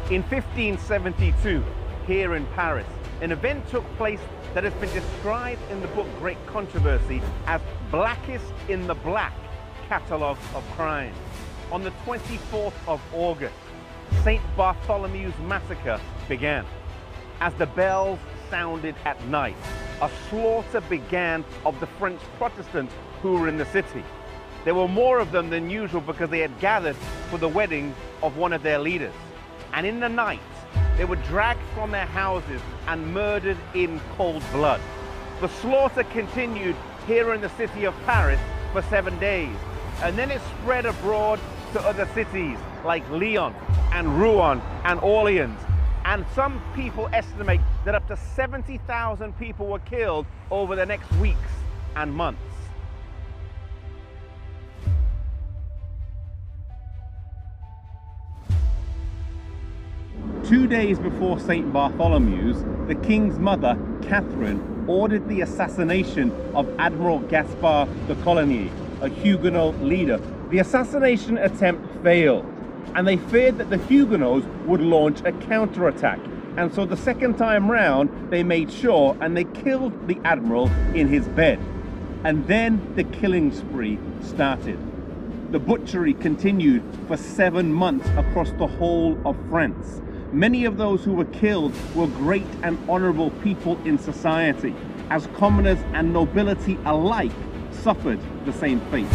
In 1572, here in Paris, an event took place that has been described in the book Great Controversy as blackest in the black catalogue of crimes. On the 24th of August, St. Bartholomew's Massacre began. As the bells sounded at night, a slaughter began of the French Protestants who were in the city. There were more of them than usual because they had gathered for the wedding of one of their leaders. And in the night, they were dragged from their houses and murdered in cold blood. The slaughter continued here in the city of Paris for 7 days, and then it spread abroad to other cities like Lyon and Rouen and Orleans. And some people estimate that up to 70,000 people were killed over the next weeks and months. Two days before St. Bartholomew's, the king's mother, Catherine, ordered the assassination of Admiral Gaspar de Coligny, a Huguenot leader. The assassination attempt failed, and they feared that the Huguenots would launch a counterattack. And so the second time round, they made sure and they killed the admiral in his bed. And then the killing spree started. The butchery continued for 7 months across the whole of France. Many of those who were killed were great and honorable people in society, as commoners and nobility alike suffered the same fate.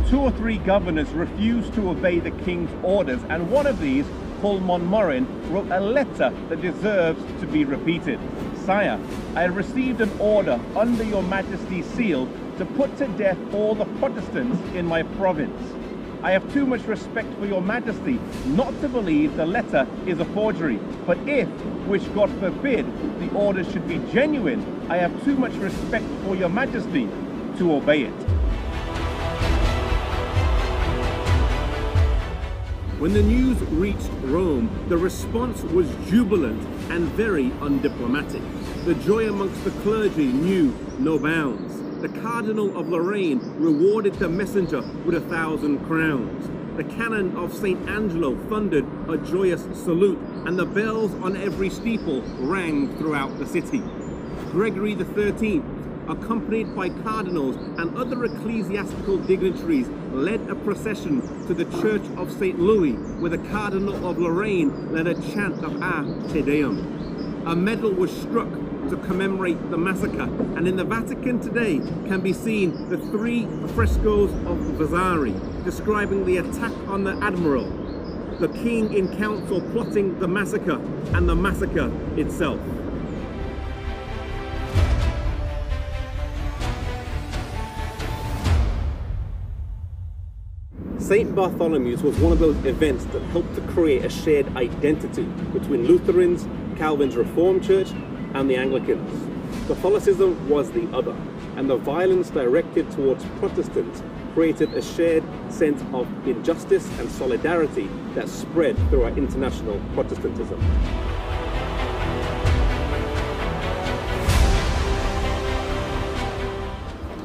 Two or three governors refused to obey the king's orders, and one of these, called Morin, wrote a letter that deserves to be repeated. Sire, I have received an order under your majesty's seal to put to death all the Protestants in my province. I have too much respect for your majesty not to believe the letter is a forgery, but if, which God forbid, the order should be genuine, I have too much respect for your majesty to obey it. When the news reached Rome, the response was jubilant and very undiplomatic. The joy amongst the clergy knew no bounds. The Cardinal of Lorraine rewarded the messenger with 1,000 crowns. The cannon of St. Angelo thundered a joyous salute, and the bells on every steeple rang throughout the city. Gregory XIII, accompanied by cardinals and other ecclesiastical dignitaries, led a procession to the Church of St. Louis, where the Cardinal of Lorraine led a chant of A Te Deum. A medal was struck to commemorate the massacre, and in the Vatican today can be seen the 3 frescoes of Vasari describing the attack on the admiral, the king in council plotting the massacre, and the massacre itself. St. Bartholomew's was one of those events that helped to create a shared identity between Lutherans, Calvin's Reformed Church, and the Anglicans. Catholicism was the other, and the violence directed towards Protestants created a shared sense of injustice and solidarity that spread throughout international Protestantism.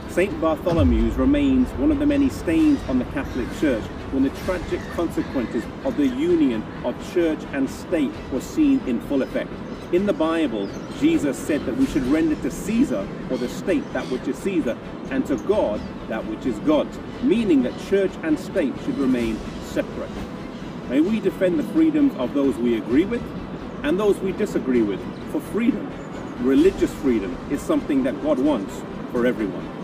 St. Bartholomew's remains one of the many stains on the Catholic Church when the tragic consequences of the union of church and state were seen in full effect. In the Bible, Jesus said that we should render to Caesar, or the state, that which is Caesar, and to God that which is God's, meaning that church and state should remain separate. May we defend the freedoms of those we agree with and those we disagree with, for freedom, religious freedom, is something that God wants for everyone.